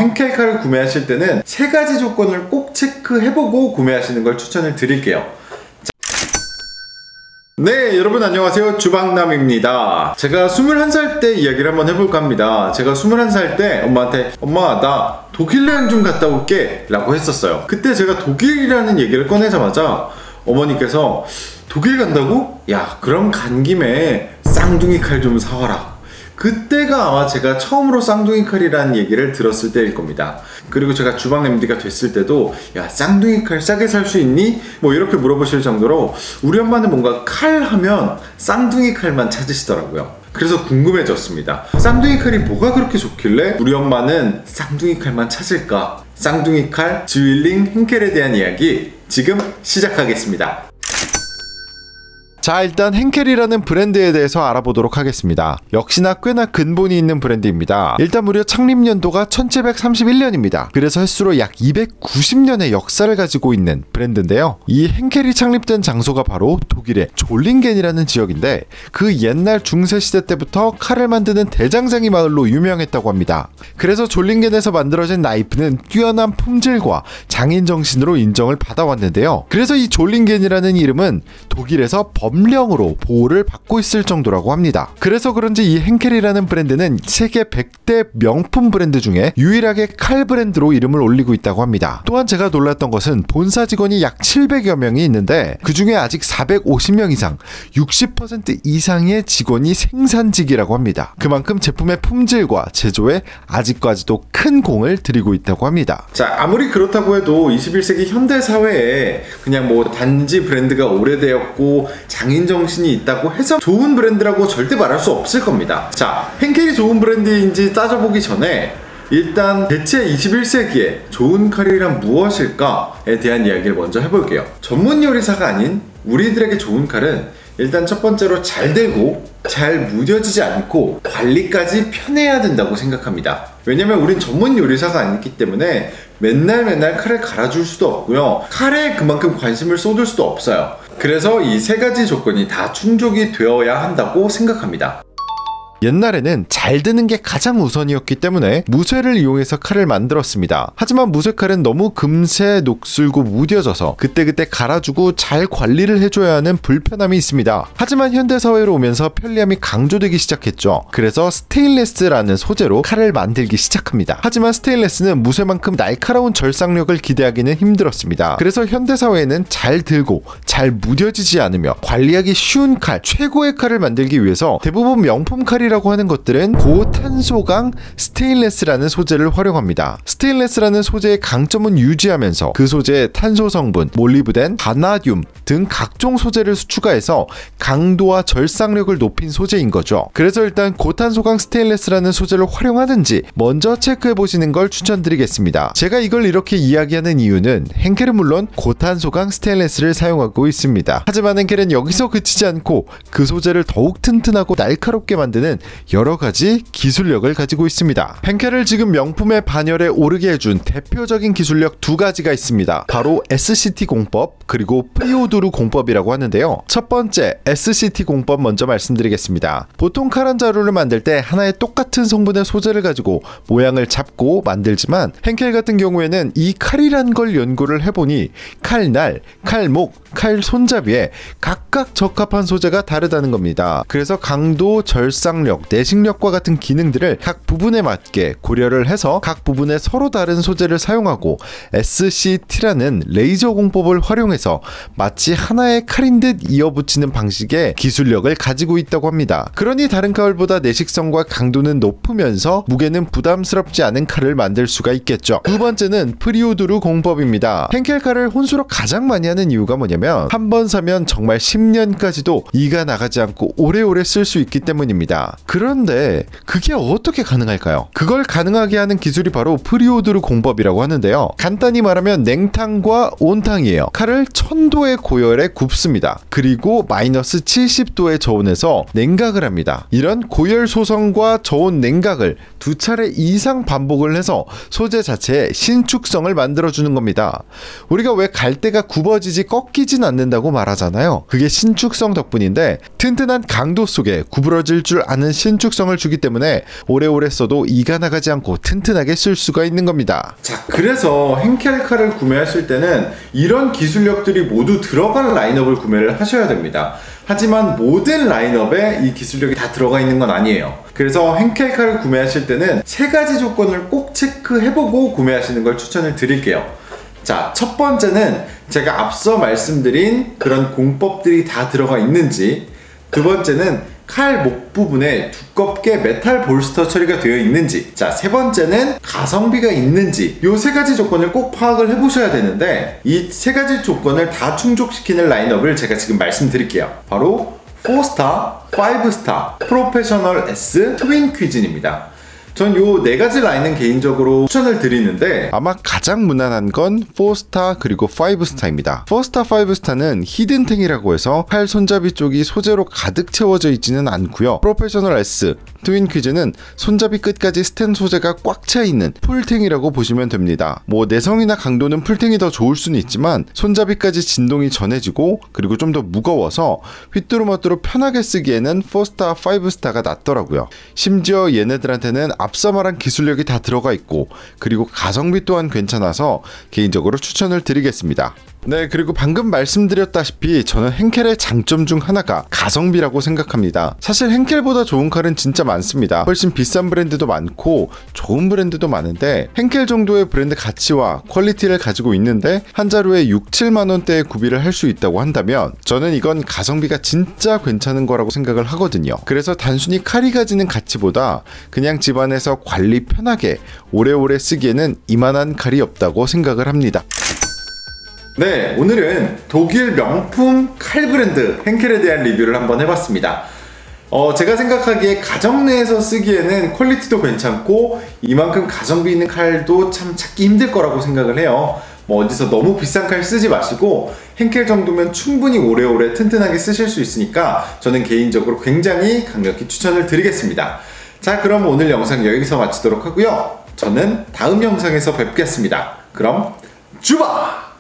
henkel 칼을 구매하실 때는 3가지 조건을 꼭 체크해보고 구매하시는 걸 추천을 드릴게요. 네, 여러분 안녕하세요. 주방남입니다. 제가 21살 때 이야기를 한번 해볼까 합니다. 제가 21살 때 엄마한테 엄마 나 독일 여행 좀 갔다 올게 라고 했었어요. 그때 제가 독일이라는 얘기를 꺼내자마자 어머니께서 독일 간다고? 야, 그럼 간 김에 쌍둥이 칼 좀 사와라. 그때가 아마 제가 처음으로 쌍둥이 칼이라는 얘기를 들었을 때일 겁니다. 그리고 제가 주방 MD가 됐을 때도 야, 쌍둥이 칼 싸게 살 수 있니? 뭐 이렇게 물어보실 정도로 우리 엄마는 뭔가 칼 하면 쌍둥이 칼만 찾으시더라고요. 그래서 궁금해졌습니다. 쌍둥이 칼이 뭐가 그렇게 좋길래 우리 엄마는 쌍둥이 칼만 찾을까? 쌍둥이 칼 즈윌링 henkel에 대한 이야기 지금 시작하겠습니다. 자, 일단 henkel이라는 브랜드에 대해서 알아보도록 하겠습니다. 역시나 꽤나 근본이 있는 브랜드입니다. 일단 무려 창립 연도가 1731년입니다. 그래서 횟수로 약 290년의 역사를 가지고 있는 브랜드인데요. 이 henkel이 창립된 장소가 바로 독일의 졸링겐이라는 지역인데 그 옛날 중세시대 때부터 칼을 만드는 대장장이 마을로 유명했다고 합니다. 그래서 졸링겐에서 만들어진 나이프는 뛰어난 품질과 장인정신으로 인정을 받아왔는데요. 그래서 이 졸링겐이라는 이름은 독일에서 법령으로 보호를 받고 있을 정도라고 합니다. 그래서 그런지 이 henkel이라는 브랜드는 세계 100대 명품 브랜드 중에 유일하게 칼 브랜드로 이름을 올리고 있다고 합니다. 또한 제가 놀랐던 것은 본사 직원이 약 700여 명이 있는데 그 중에 아직 450명 이상, 60% 이상의 직원이 생산직이라고 합니다. 그만큼 제품의 품질과 제조에 아직까지도 큰 공을 들이고 있다고 합니다. 자, 아무리 그렇다고 해도 21세기 현대 사회에 그냥 뭐 단지 브랜드가 오래되었고 장인정신이 있다고 해서 좋은 브랜드라고 절대 말할 수 없을 겁니다. 자, henkel이 좋은 브랜드인지 따져보기 전에 일단 대체 21세기에 좋은 칼이란 무엇일까에 대한 이야기를 먼저 해볼게요. 전문 요리사가 아닌 우리들에게 좋은 칼은 일단 첫 번째로 잘 들고 잘 무뎌지지 않고 관리까지 편해야 된다고 생각합니다. 왜냐면 우린 전문 요리사가 아니기 때문에 맨날 칼을 갈아줄 수도 없고요. 칼에 그만큼 관심을 쏟을 수도 없어요. 그래서 이 3가지 조건이 다 충족이 되어야 한다고 생각합니다. 옛날에는 잘 드는 게 가장 우선이었기 때문에 무쇠를 이용해서 칼을 만들었습니다. 하지만 무쇠칼은 너무 금세 녹슬고 무뎌져서 그때그때 갈아주고 잘 관리를 해줘야 하는 불편함이 있습니다. 하지만 현대사회로 오면서 편리함이 강조되기 시작했죠. 그래서 스테인레스라는 소재로 칼을 만들기 시작합니다. 하지만 스테인레스는 무쇠만큼 날카로운 절삭력을 기대하기는 힘들었습니다. 그래서 현대사회에는 잘 들고 잘 무뎌지지 않으며 관리하기 쉬운 칼, 최고의 칼을 만들기 위해서 대부분 명품 칼이 라고 하는 것들은 고탄소강 스테인레스라는 소재를 활용합니다. 스테인레스라는 소재의 강점은 유지하면서 그 소재에 탄소 성분, 몰리브덴, 바나듐 등 각종 소재를 추가해서 강도와 절삭력을 높인 소재인 거죠. 그래서 일단 고탄소강 스테인레스라는 소재를 활용하든지 먼저 체크해 보시는 걸 추천드리겠습니다. 제가 이걸 이렇게 이야기하는 이유는 henkel은 물론 고탄소강 스테인레스를 사용하고 있습니다. 하지만 henkel은 여기서 그치지 않고 그 소재를 더욱 튼튼하고 날카롭게 만드는 여러가지 기술력을 가지고 있습니다. henkel을 지금 명품의 반열에 오르게 해준 대표적인 기술력 2가지가 있습니다. 바로 SCT 공법 그리고 프리오두르 공법이라고 하는데요. 첫 번째 SCT 공법 먼저 말씀드리겠습니다. 보통 칼 한 자루를 만들 때 하나의 똑같은 성분의 소재를 가지고 모양을 잡고 만들지만 henkel 같은 경우에는 이 칼이란 걸 연구를 해보니 칼날, 칼목, 칼 손잡이에 각각 적합한 소재가 다르다는 겁니다. 그래서 강도, 절삭력, 내식력과 같은 기능들을 각 부분에 맞게 고려를 해서 각 부분에 서로 다른 소재를 사용하고 SCT라는 레이저 공법을 활용해서 마치 하나의 칼인 듯 이어붙이는 방식의 기술력을 가지고 있다고 합니다. 그러니 다른 칼보다 내식성과 강도는 높으면서 무게는 부담스럽지 않은 칼을 만들 수가 있겠죠. 두 번째는 프리오두르 공법입니다. henkel 칼을 혼수로 가장 많이 하는 이유가 뭐냐면 한 번 사면 정말 10년까지도 이가 나가지 않고 오래오래 쓸 수 있기 때문입니다. 그런데 그게 어떻게 가능할까요? 그걸 가능하게 하는 기술이 바로 프리오두르 공법이라고 하는데요. 간단히 말하면 냉탕과 온탕이에요. 칼을 1000도의 고열에 굽습니다. 그리고 마이너스 70도의 저온에서 냉각을 합니다. 이런 고열 소성과 저온 냉각을 2차례 이상 반복을 해서 소재 자체의 신축성을 만들어주는 겁니다. 우리가 왜 갈대가 굽어지지 꺾이진 않는다고 말하잖아요. 그게 신축성 덕분인데 튼튼한 강도 속에 구부러질 줄 아는 많은 신축성을 주기 때문에 오래오래 써도 이가 나가지 않고 튼튼하게 쓸 수가 있는 겁니다. 자, 그래서 henkel 칼을 구매하실 때는 이런 기술력들이 모두 들어간 라인업을 구매를 하셔야 됩니다. 하지만 모든 라인업에 이 기술력이 다 들어가 있는 건 아니에요. 그래서 henkel 칼을 구매하실 때는 3가지 조건을 꼭 체크해보고 구매하시는 걸 추천을 드릴게요. 자, 첫 번째는 제가 앞서 말씀드린 그런 공법들이 다 들어가 있는지, 두 번째는 칼 목 부분에 두껍게 메탈 볼스터 처리가 되어 있는지, 자, 세 번째는 가성비가 있는지, 요 3가지 조건을 꼭 파악을 해보셔야 되는데, 이 3가지 조건을 다 충족시키는 라인업을 제가 지금 말씀드릴게요. 바로 4스타, 5스타, 프로페셔널 S, 트윈 퀴즌입니다. 전 요 4가지 라인은 개인적으로 추천을 드리는데, 아마 가장 무난한 건 4스타 그리고 5스타입니다. 4스타, 5스타는 히든탱이라고 해서 팔 손잡이 쪽이 소재로 가득 채워져 있지는 않고요. 프로페셔널 S, 트윈 퀴즈는 손잡이 끝까지 스텐 소재가 꽉 차 있는 풀탱이라고 보시면 됩니다. 뭐 내성이나 강도는 풀탱이 더 좋을 수는 있지만 손잡이까지 진동이 전해지고 그리고 좀 더 무거워서 휘뚜루마뚜루 편하게 쓰기에는 4스타, 5스타가 낫더라고요. 심지어 얘네들한테는 앞서 말한 기술력이 다 들어가 있고 그리고 가성비 또한 괜찮아서 개인적으로 추천을 드리겠습니다. 네, 그리고 방금 말씀드렸다시피 저는 henkel의 장점 중 하나가 가성비라고 생각합니다. 사실 henkel보다 좋은 칼은 진짜 많습니다. 훨씬 비싼 브랜드도 많고 좋은 브랜드도 많은데 henkel 정도의 브랜드 가치와 퀄리티를 가지고 있는데 한 자루에 6, 7만원대의 구비를 할 수 있다고 한다면 저는 이건 가성비가 진짜 괜찮은 거라고 생각을 하거든요. 그래서 단순히 칼이 가지는 가치보다 그냥 집안에서 관리 편하게 오래오래 쓰기에는 이만한 칼이 없다고 생각을 합니다. 네, 오늘은 독일 명품 칼 브랜드 henkel에 대한 리뷰를 한번 해봤습니다. 제가 생각하기에 가정 내에서 쓰기에는 퀄리티도 괜찮고 이만큼 가성비 있는 칼도 참 찾기 힘들 거라고 생각을 해요. 뭐 어디서 너무 비싼 칼 쓰지 마시고 henkel 정도면 충분히 오래오래 튼튼하게 쓰실 수 있으니까 저는 개인적으로 굉장히 강력히 추천을 드리겠습니다. 자, 그럼 오늘 영상 여기서 마치도록 하고요. 저는 다음 영상에서 뵙겠습니다. 그럼 쭈바!